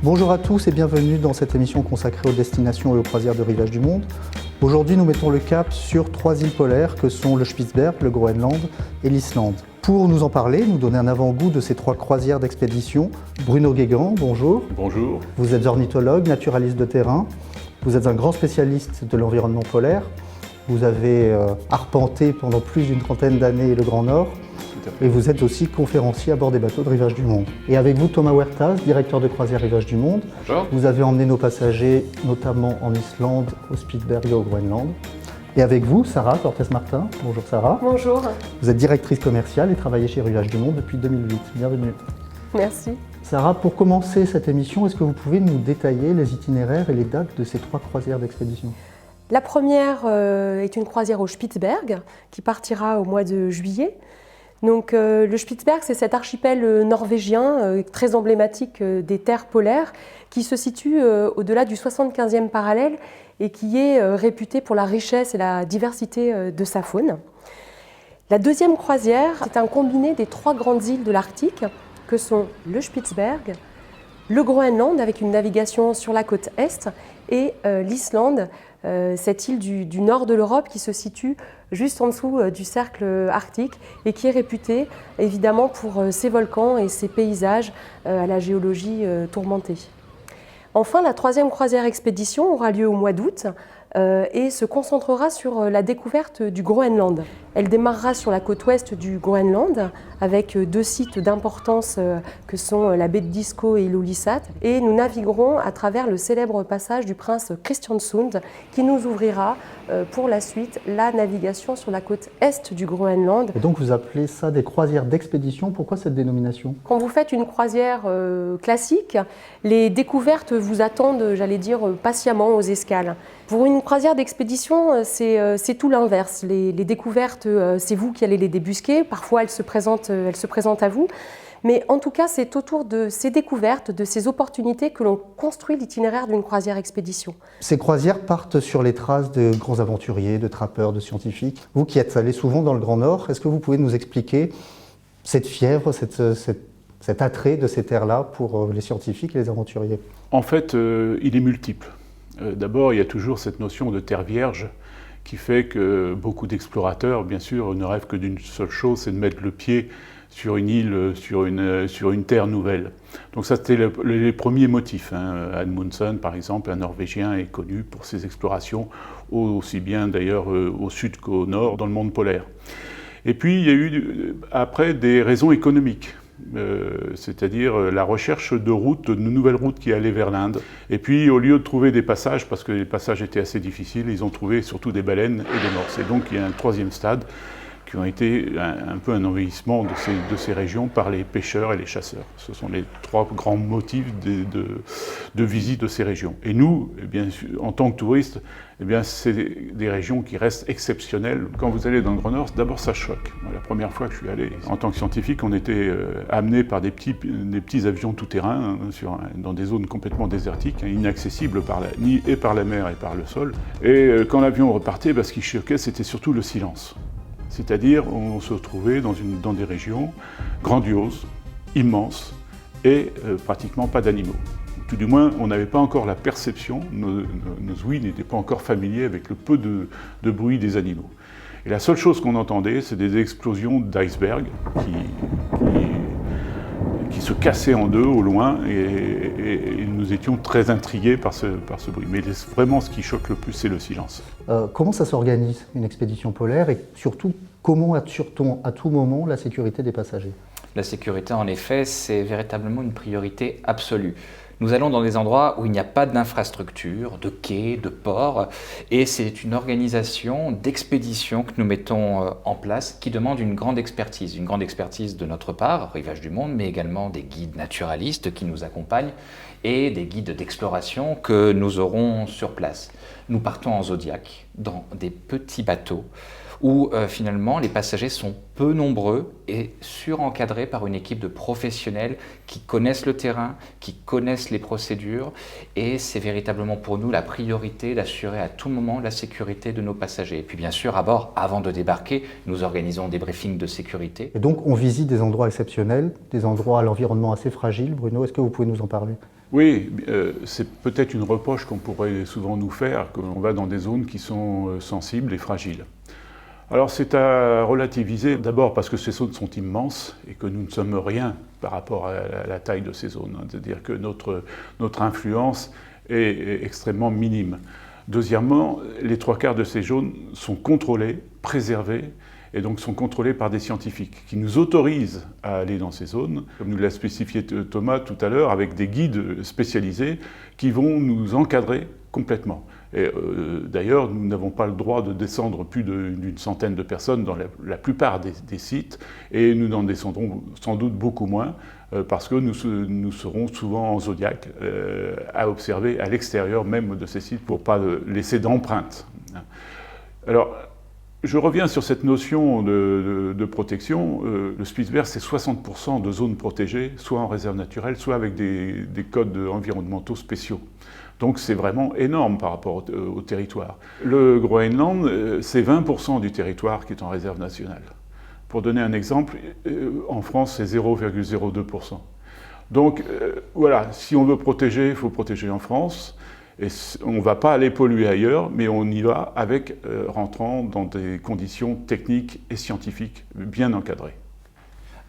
Bonjour à tous et bienvenue dans cette émission consacrée aux destinations et aux croisières de rivage du monde. Aujourd'hui, nous mettons le cap sur 3 îles polaires que sont le Spitzberg, le Groenland et l'Islande. Pour nous en parler, nous donner un avant-goût de ces 3 croisières d'expédition, Bruno Guégan, bonjour. Bonjour. Vous êtes ornithologue, naturaliste de terrain, vous êtes un grand spécialiste de l'environnement polaire, vous avez arpenté pendant plus d'une trentaine d'années le Grand Nord, et vous êtes aussi conférencier à bord des bateaux de rivage du monde. Et avec vous, Thomas Huertas, directeur de croisière rivage du monde. Bonjour. Vous avez emmené nos passagers, notamment en Islande, au Spitzberg et au Groenland. Et avec vous, Sarah Cortès-Martin. Bonjour Sarah. Bonjour. Vous êtes directrice commerciale et travaillez chez Rivage du Monde depuis 2008. Bienvenue. Merci. Sarah, pour commencer cette émission, est-ce que vous pouvez nous détailler les itinéraires et les dates de ces 3 croisières d'expédition ? La première est une croisière au Spitzberg qui partira au mois de juillet. Donc, le Spitzberg, c'est cet archipel norvégien très emblématique des terres polaires qui se situe au-delà du 75e parallèle et qui est réputé pour la richesse et la diversité de sa faune. La deuxième croisière, c'est un combiné des 3 grandes îles de l'Arctique que sont le Spitzberg, le Groenland avec une navigation sur la côte est et l'Islande, cette île du nord de l'Europe qui se situe juste en dessous du cercle arctique et qui est réputée évidemment pour ses volcans et ses paysages à la géologie tourmentée. Enfin, la 3e croisière expédition aura lieu au mois d'août et se concentrera sur la découverte du Groenland. Elle démarrera sur la côte ouest du Groenland avec 2 sites d'importance que sont la baie de Disko et Ilulissat, et nous naviguerons à travers le célèbre passage du prince Kristiansund qui nous ouvrira pour la suite la navigation sur la côte est du Groenland. Et donc vous appelez ça des croisières d'expédition, pourquoi cette dénomination ? Quand vous faites une croisière classique, les découvertes vous attendent, j'allais dire, patiemment aux escales. Pour une croisière d'expédition, c'est tout l'inverse. Les découvertes, c'est vous qui allez les débusquer. Parfois, elles se présentent à vous. Mais en tout cas, c'est autour de ces découvertes, de ces opportunités que l'on construit l'itinéraire d'une croisière expédition. Ces croisières partent sur les traces de grands aventuriers, de trappeurs, de scientifiques. Vous qui êtes allé souvent dans le Grand Nord, est-ce que vous pouvez nous expliquer cette fièvre, cet attrait de ces terres-là pour les scientifiques et les aventuriers ? En fait, il est multiple. D'abord, il y a toujours cette notion de terre vierge qui fait que beaucoup d'explorateurs, bien sûr, ne rêvent que d'une seule chose, c'est de mettre le pied sur une île, sur une terre nouvelle. Donc ça, c'était les premiers motifs. Amundsen, par exemple, un Norvégien, est connu pour ses explorations, aussi bien d'ailleurs au sud qu'au nord, dans le monde polaire. Et puis, il y a eu après des raisons économiques. C'est-à-dire la recherche de routes, de nouvelles routes qui allaient vers l'Inde. Et puis, au lieu de trouver des passages, parce que les passages étaient assez difficiles, ils ont trouvé surtout des baleines et des morses. Et donc, il y a un 3e stade qui ont été un peu un envahissement de ces régions par les pêcheurs et les chasseurs. Ce sont les 3 grands motifs de visite de ces régions. Et nous, eh bien, en tant que touristes, eh bien, c'est des régions qui restent exceptionnelles. Quand vous allez dans le Grand Nord, d'abord ça choque. La première fois que je suis allé, en tant que scientifique, on était amené par des petits avions tout-terrain dans des zones complètement désertiques, inaccessibles par la mer et par le sol. Et quand l'avion repartait, ce qui choquait, c'était surtout le silence. C'est-à-dire, on se retrouvait dans des régions grandioses, immenses, et pratiquement pas d'animaux. Tout du moins, on n'avait pas encore la perception, nos ouïes n'étaient pas encore familiers avec le peu de bruit des animaux. Et la seule chose qu'on entendait, c'est des explosions d'icebergs qui se cassaient en deux au loin, et nous étions très intrigués par ce bruit. Mais vraiment, ce qui choque le plus, c'est le silence. Comment ça s'organise, une expédition polaire, et surtout, comment assure-t-on à tout moment la sécurité des passagers ? La sécurité, en effet, c'est véritablement une priorité absolue. Nous allons dans des endroits où il n'y a pas d'infrastructure, de quais, de ports, et c'est une organisation d'expédition que nous mettons en place qui demande une grande expertise de notre part, Rivage du Monde, mais également des guides naturalistes qui nous accompagnent et des guides d'exploration que nous aurons sur place. Nous partons en zodiaque, dans des petits bateaux, où finalement les passagers sont peu nombreux et surencadrés par une équipe de professionnels qui connaissent le terrain, qui connaissent les procédures, et c'est véritablement pour nous la priorité d'assurer à tout moment la sécurité de nos passagers. Et puis bien sûr, à bord, avant de débarquer, nous organisons des briefings de sécurité. Et donc on visite des endroits exceptionnels, des endroits à l'environnement assez fragile. Bruno, est-ce que vous pouvez nous en parler ? Oui, c'est peut-être une reproche qu'on pourrait souvent nous faire, qu'on va dans des zones qui sont sensibles et fragiles. Alors c'est à relativiser, d'abord parce que ces zones sont immenses et que nous ne sommes rien par rapport à la taille de ces zones. C'est-à-dire que notre influence est extrêmement minime. Deuxièmement, les 3/4 de ces zones sont contrôlées, préservées, et donc sont contrôlés par des scientifiques qui nous autorisent à aller dans ces zones, comme nous l'a spécifié Thomas tout à l'heure, avec des guides spécialisés qui vont nous encadrer complètement. Et d'ailleurs, nous n'avons pas le droit de descendre plus d'une centaine de personnes dans la plupart des sites, et nous n'en descendrons sans doute beaucoup moins, parce que nous serons souvent en zodiac à observer à l'extérieur même de ces sites pour ne pas laisser d'empreintes. Alors, je reviens sur cette notion de protection. Le Spitzberg, c'est 60% de zones protégées, soit en réserve naturelle, soit avec des codes environnementaux spéciaux. Donc c'est vraiment énorme par rapport au territoire. Le Groenland, c'est 20% du territoire qui est en réserve nationale. Pour donner un exemple, en France, c'est 0,02%. Donc voilà, si on veut protéger, il faut protéger en France. Et on ne va pas aller polluer ailleurs, mais on y va avec rentrant dans des conditions techniques et scientifiques bien encadrées.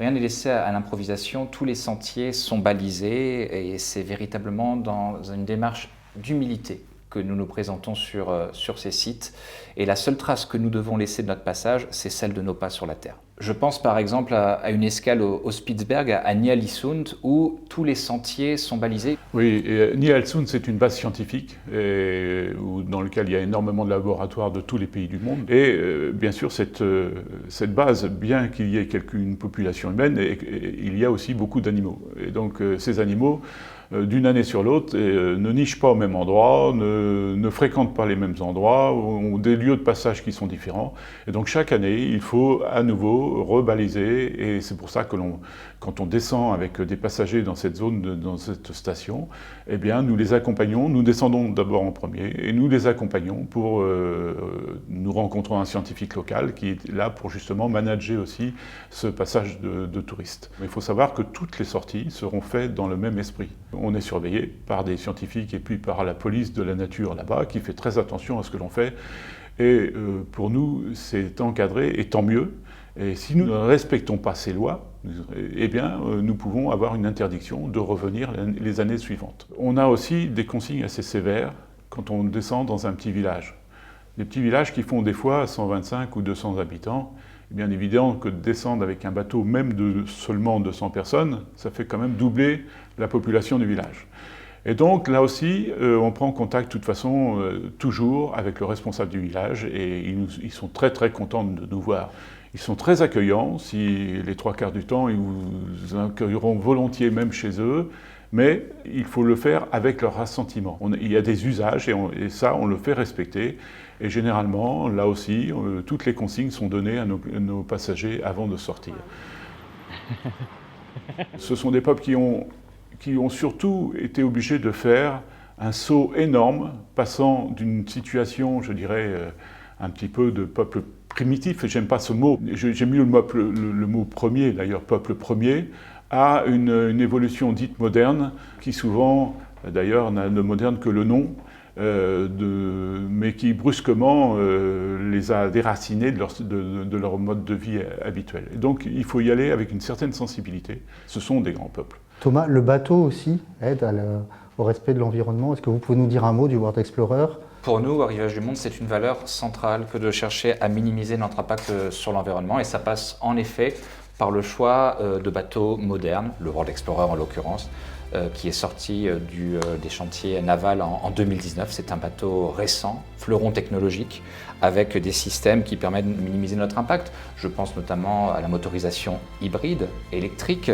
Rien n'est laissé à l'improvisation, tous les sentiers sont balisés et c'est véritablement dans une démarche d'humilité que nous nous présentons sur ces sites. Et la seule trace que nous devons laisser de notre passage, c'est celle de nos pas sur la Terre. Je pense par exemple à une escale au Spitzberg, à Ny-Ålesund, où tous les sentiers sont balisés. Oui, Ny-Ålesund, c'est une base scientifique dans laquelle il y a énormément de laboratoires de tous les pays du monde. Et bien sûr, cette base, bien qu'il y ait une population humaine, il y a aussi beaucoup d'animaux. Et donc ces animaux, d'une année sur l'autre, ne nichent pas au même endroit, ne fréquentent pas les mêmes endroits, ont des lieux de passage qui sont différents. Et donc chaque année, il faut à nouveau rebaliser. Et c'est pour ça que quand on descend avec des passagers dans cette zone, dans cette station, eh bien, nous les accompagnons. Nous descendons d'abord en premier et nous les accompagnons pour nous rencontrer un scientifique local qui est là pour justement manager aussi ce passage de touristes. Mais il faut savoir que toutes les sorties seront faites dans le même esprit. On est surveillé par des scientifiques et puis par la police de la nature là-bas qui fait très attention à ce que l'on fait. Et pour nous, c'est encadré et tant mieux. Et si nous ne respectons pas ces lois, eh bien, nous pouvons avoir une interdiction de revenir les années suivantes. On a aussi des consignes assez sévères quand on descend dans un petit village. Des petits villages qui font des fois 125 ou 200 habitants. Bien évident que descendre avec un bateau, même de seulement 200 personnes, ça fait quand même doubler la population du village. Et donc là aussi, on prend contact de toute façon toujours avec le responsable du village et ils sont très très contents de nous voir. Ils sont très accueillants, si les 3/4 du temps, ils vous accueilleront volontiers même chez eux, mais il faut le faire avec leur assentiment. Il y a des usages et ça, on le fait respecter. Et généralement, là aussi, toutes les consignes sont données à nos passagers avant de sortir. Ce sont des peuples qui ont surtout été obligés de faire un saut énorme, passant d'une situation, je dirais, un petit peu de peuple primitif, et j'aime pas ce mot, j'ai mis le mot premier, d'ailleurs, peuple premier, à une évolution dite moderne, qui souvent, d'ailleurs, n'a de moderne que le nom, mais qui brusquement les a déracinés de leur mode de vie habituel. Et donc il faut y aller avec une certaine sensibilité. Ce sont des grands peuples. Thomas, le bateau aussi aide au respect de l'environnement. Est-ce que vous pouvez nous dire un mot du World Explorer ? Pour nous, à Rivage du Monde, c'est une valeur centrale que de chercher à minimiser notre impact sur l'environnement. Et ça passe en effet par le choix de bateaux modernes, le World Explorer en l'occurrence, qui est sorti des chantiers navals en 2019. C'est un bateau récent, fleuron technologique, avec des systèmes qui permettent de minimiser notre impact. Je pense notamment à la motorisation hybride, électrique,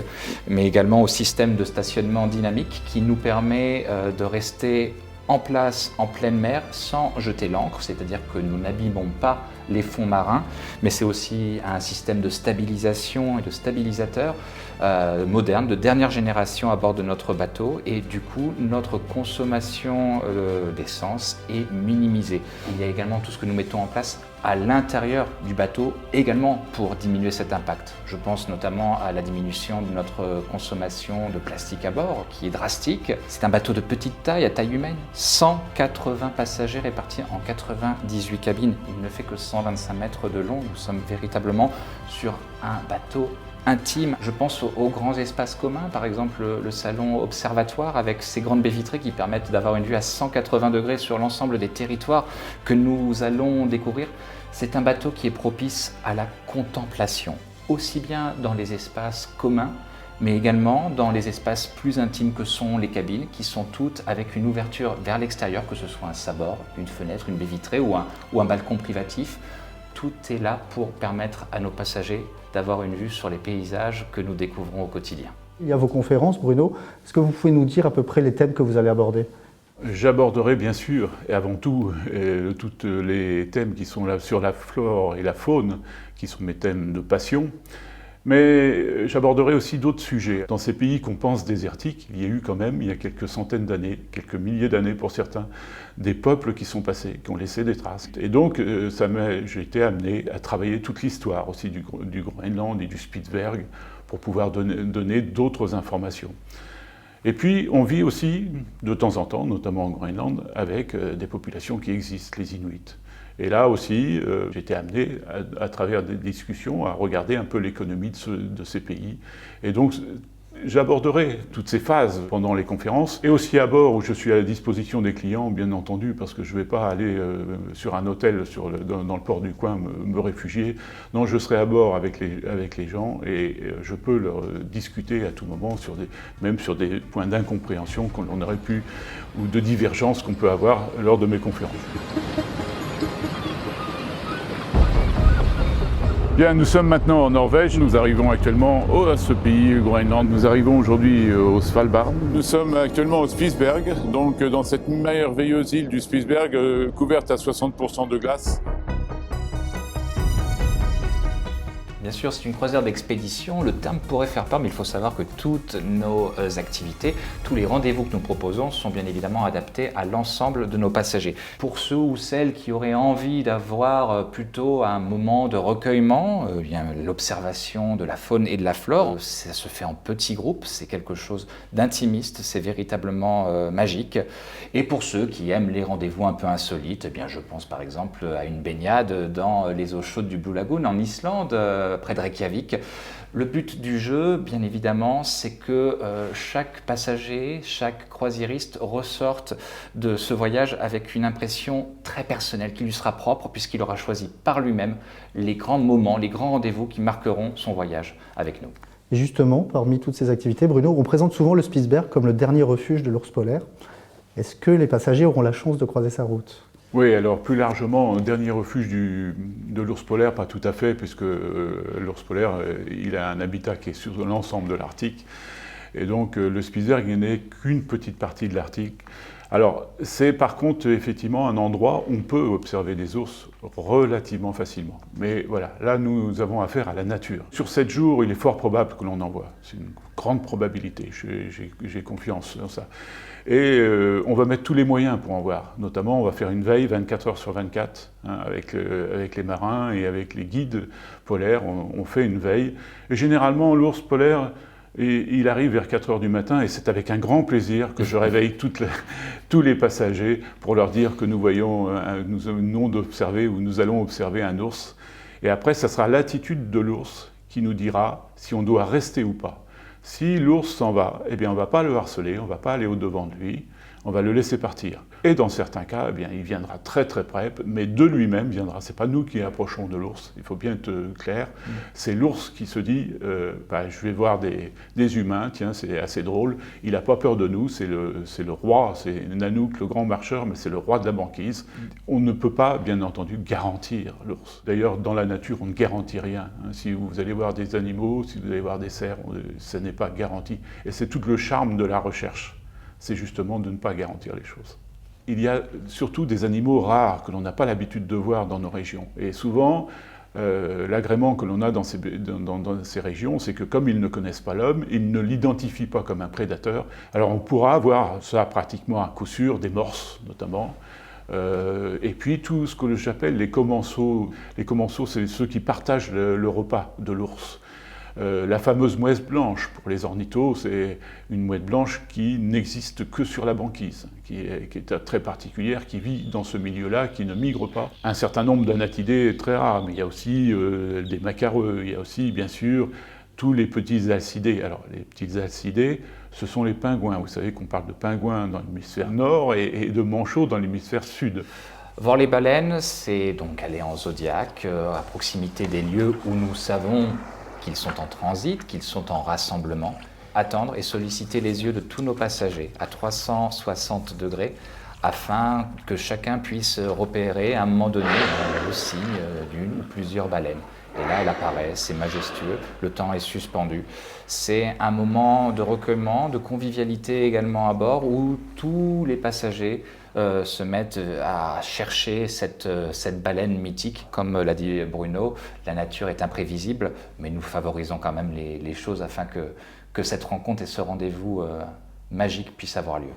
mais également au système de stationnement dynamique qui nous permet de rester en place en pleine mer sans jeter l'ancre, c'est-à-dire que nous n'abîmons pas les fonds marins, mais c'est aussi un système de stabilisation et de stabilisateur moderne, de dernière génération à bord de notre bateau, et du coup notre consommation d'essence est minimisée. Il y a également tout ce que nous mettons en place à l'intérieur du bateau également pour diminuer cet impact. Je pense notamment à la diminution de notre consommation de plastique à bord, qui est drastique. C'est un bateau de petite taille, à taille humaine, 180 passagers répartis en 98 cabines. Il ne fait que 125 mètres de long. Nous sommes véritablement sur un bateau intime. Je pense aux grands espaces communs, par exemple le salon observatoire avec ses grandes baies vitrées qui permettent d'avoir une vue à 180 degrés sur l'ensemble des territoires que nous allons découvrir. C'est un bateau qui est propice à la contemplation, aussi bien dans les espaces communs, mais également dans les espaces plus intimes que sont les cabines, qui sont toutes avec une ouverture vers l'extérieur, que ce soit un sabord, une fenêtre, une baie vitrée ou un balcon privatif. Tout est là pour permettre à nos passagers d'avoir une vue sur les paysages que nous découvrons au quotidien. Il y a vos conférences, Bruno. Est-ce que vous pouvez nous dire à peu près les thèmes que vous allez aborder ? J'aborderai bien sûr, et avant tout, tous les thèmes qui sont là sur la flore et la faune, qui sont mes thèmes de passion. Mais j'aborderai aussi d'autres sujets. Dans ces pays qu'on pense désertiques, il y a eu quand même, il y a quelques centaines d'années, quelques milliers d'années pour certains, des peuples qui sont passés, qui ont laissé des traces. Et donc, j'ai été amené à travailler toute l'histoire aussi du Groenland et du Spitzberg pour pouvoir donner d'autres informations. Et puis, on vit aussi, de temps en temps, notamment en Groenland, avec des populations qui existent, les Inuits. Et là aussi, j'ai été amené, à travers des discussions, à regarder un peu l'économie de ces pays. Et donc, j'aborderai toutes ces phases pendant les conférences, et aussi à bord où je suis à la disposition des clients, bien entendu, parce que je ne vais pas aller sur un hôtel dans le port du coin me réfugier. Non, je serai à bord avec les gens, et je peux leur discuter à tout moment, même sur des points d'incompréhension qu'on aurait pu, ou de divergence qu'on peut avoir lors de mes conférences. Bien, nous sommes maintenant en Norvège, nous arrivons actuellement à ce pays, le Groenland. Nous arrivons aujourd'hui au Svalbard. Nous sommes actuellement au Spitsberg, donc dans cette merveilleuse île du Spitsberg, couverte à 60% de glace. Bien sûr, c'est une croisière d'expédition. Le terme pourrait faire peur, mais il faut savoir que toutes nos activités, tous les rendez-vous que nous proposons sont bien évidemment adaptés à l'ensemble de nos passagers. Pour ceux ou celles qui auraient envie d'avoir plutôt un moment de recueillement, l'observation de la faune et de la flore, ça se fait en petits groupes, c'est quelque chose d'intimiste, c'est véritablement magique. Et pour ceux qui aiment les rendez-vous un peu insolites, je pense par exemple à une baignade dans les eaux chaudes du Blue Lagoon en Islande, près de Reykjavik. Le but du jeu, bien évidemment, c'est que chaque passager, chaque croisiériste ressorte de ce voyage avec une impression très personnelle qui lui sera propre puisqu'il aura choisi par lui-même les grands moments, les grands rendez-vous qui marqueront son voyage avec nous. Et justement, parmi toutes ces activités, Bruno, on présente souvent le Spitsberg comme le dernier refuge de l'ours polaire. Est-ce que les passagers auront la chance de croiser sa route ? Oui, alors plus largement, un dernier refuge de l'ours polaire, pas tout à fait, puisque l'ours polaire, il a un habitat qui est sur l'ensemble de l'Arctique. Et donc le Spitsberg n'est qu'une petite partie de l'Arctique. Alors c'est par contre effectivement un endroit où on peut observer des ours relativement facilement. Mais voilà, là nous avons affaire à la nature. Sur 7 jours, il est fort probable que l'on en voit. C'est une grande probabilité, j'ai confiance dans ça. Et on va mettre tous les moyens pour en voir. Notamment, on va faire une veille 24 heures sur 24 avec les marins et avec les guides polaires. On fait une veille. Et généralement, l'ours polaire, il arrive vers 4 heures du matin et c'est avec un grand plaisir que je réveille tous les passagers pour leur dire que nous allons observer un ours. Et après, ça sera l'attitude de l'ours qui nous dira si on doit rester ou pas. Si l'ours s'en va, eh bien on ne va pas le harceler, on ne va pas aller au-devant de lui, on va le laisser partir. Et dans certains cas, eh bien, il viendra très très près, mais de lui-même viendra. Ce n'est pas nous qui approchons de l'ours, il faut bien être clair. C'est l'ours qui se dit je vais voir des humains, tiens, c'est assez drôle, il n'a pas peur de nous, c'est le roi, c'est Nanook, le grand marcheur, mais c'est le roi de la banquise. On ne peut pas, bien entendu, garantir l'ours. D'ailleurs, dans la nature, on ne garantit rien. Si vous allez voir des animaux, si vous allez voir des cerfs, ce n'est pas garanti. Et c'est tout le charme de la recherche. C'est justement de ne pas garantir les choses. Il y a surtout des animaux rares que l'on n'a pas l'habitude de voir dans nos régions. Et souvent, l'agrément que l'on a dans ces régions, c'est que comme ils ne connaissent pas l'homme, ils ne l'identifient pas comme un prédateur. Alors on pourra avoir ça pratiquement à coup sûr, des morses notamment, Et puis tout ce que j'appelle les commensaux. Les commensaux, c'est ceux qui partagent le repas de l'ours. La fameuse mouette blanche, pour les ornithos, c'est une mouette blanche qui n'existe que sur la banquise, qui est très particulière, qui vit dans ce milieu-là, qui ne migre pas. Un certain nombre d'anatidés très rares, mais il y a aussi des macareux, il y a aussi, bien sûr, tous les petits alcidés. Alors, les petits alcidés, ce sont les pingouins. Vous savez qu'on parle de pingouins dans l'hémisphère nord et de manchots dans l'hémisphère sud. Voir les baleines, c'est donc aller en zodiaque, à proximité des lieux où nous savons qu'ils sont en transit, qu'ils sont en rassemblement, attendre et solliciter les yeux de tous nos passagers à 360 degrés afin que chacun puisse repérer à un moment donné le signe d'une ou plusieurs baleines. Et là, elle apparaît, c'est majestueux, le temps est suspendu. C'est un moment de recueillement, de convivialité également à bord où tous les passagers se mettent à chercher cette baleine mythique. Comme l'a dit Bruno, la nature est imprévisible, mais nous favorisons quand même les choses afin que cette rencontre et ce rendez-vous magique puisse avoir lieu.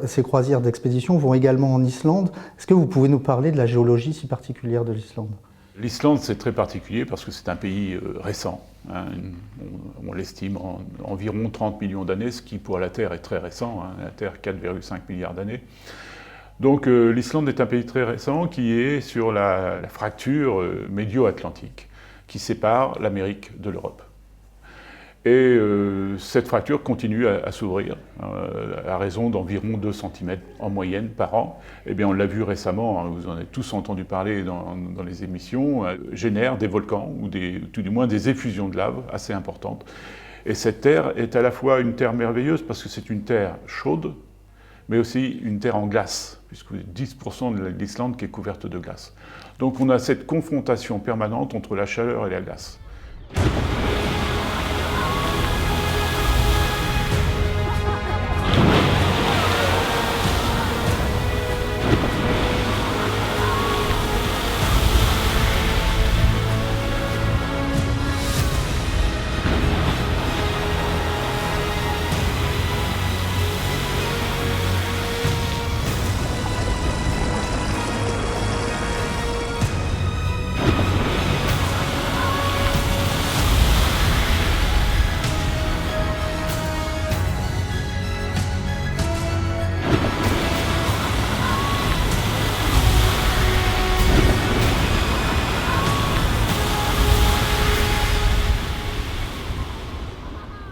Ces croisières d'expédition vont également en Islande. Est-ce que vous pouvez nous parler de la géologie si particulière de l'Islande ? L'Islande, c'est très particulier parce que c'est un pays récent. Hein. On l'estime en environ 30 millions d'années, ce qui pour la Terre est très récent. Hein. La Terre, 4,5 milliards d'années. Donc l'Islande est un pays très récent qui est sur la fracture médio-atlantique qui sépare l'Amérique de l'Europe. Et cette fracture continue à s'ouvrir à raison d'environ 2 cm en moyenne par an. Eh bien, on l'a vu récemment, hein, vous en avez tous entendu parler dans les émissions, génère des volcans ou tout du moins des effusions de lave assez importantes. Et cette terre est à la fois une terre merveilleuse parce que c'est une terre chaude, mais aussi une terre en glace, puisque 10% de l'Islande qui est couverte de glace. Donc on a cette confrontation permanente entre la chaleur et la glace.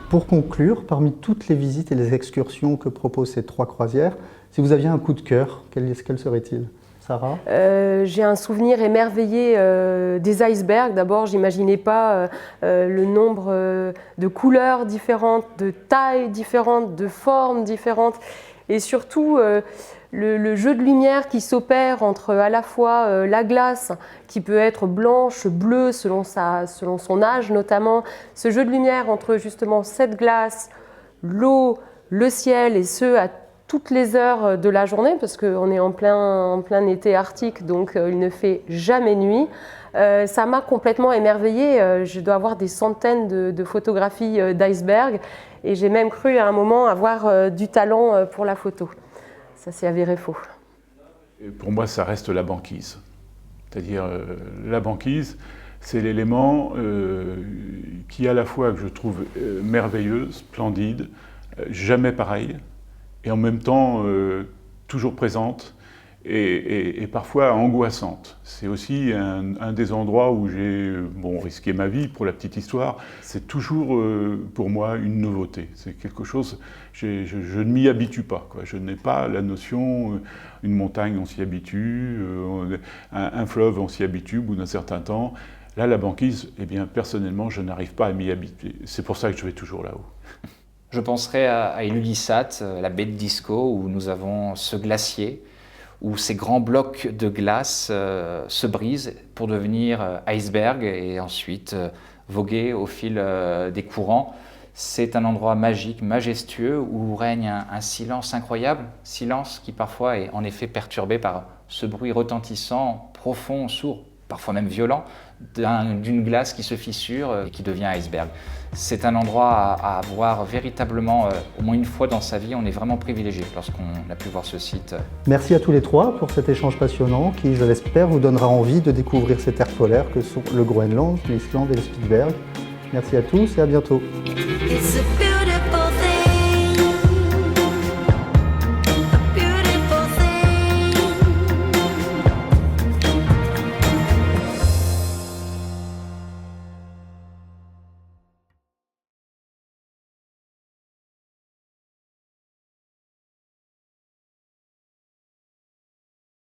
Pour conclure, parmi toutes les visites et les excursions que proposent ces 3 croisières, si vous aviez un coup de cœur, quel serait-il ? Sarah ? J'ai un souvenir émerveillé des icebergs. D'abord, j'imaginais pas le nombre de couleurs différentes, de tailles différentes, de formes différentes, et surtout le jeu de lumière qui s'opère entre à la fois la glace, qui peut être blanche, bleue selon son âge notamment, ce jeu de lumière entre justement cette glace, l'eau, le ciel, et ce à toutes les heures de la journée, parce qu'on est en plein été arctique, donc il ne fait jamais nuit. Ça m'a complètement émerveillée. Je dois avoir des centaines de photographies d'icebergs, et j'ai même cru à un moment avoir du talent pour la photo. Ça s'est avéré faux. Et pour moi, ça reste la banquise. C'est-à-dire, la banquise, c'est l'élément qui, à la fois, que je trouve merveilleux, splendide, jamais pareil, et en même temps toujours présente et parfois angoissante. C'est aussi un des endroits où j'ai risqué ma vie, pour la petite histoire. C'est toujours pour moi une nouveauté. C'est quelque chose, je ne m'y habitue pas, quoi. Je n'ai pas la notion, une montagne on s'y habitue, un fleuve on s'y habitue au bout d'un certain temps. Là, la banquise, eh bien, personnellement, je n'arrive pas à m'y habituer. C'est pour ça que je vais toujours là-haut. Je penserai à Ilulissat, la baie de Disko, où nous avons ce glacier, où ces grands blocs de glace se brisent pour devenir iceberg et ensuite voguer au fil des courants. C'est un endroit magique, majestueux, où règne un silence incroyable, silence qui parfois est en effet perturbé par ce bruit retentissant, profond, sourd, parfois même violent, d'une glace qui se fissure et qui devient iceberg. C'est un endroit à voir véritablement au moins une fois dans sa vie. On est vraiment privilégié lorsqu'on a pu voir ce site. Merci à tous les trois pour cet échange passionnant qui, je l'espère, vous donnera envie de découvrir ces terres polaires que sont le Groenland, l'Islande et le Spitzberg. Merci à tous et à bientôt.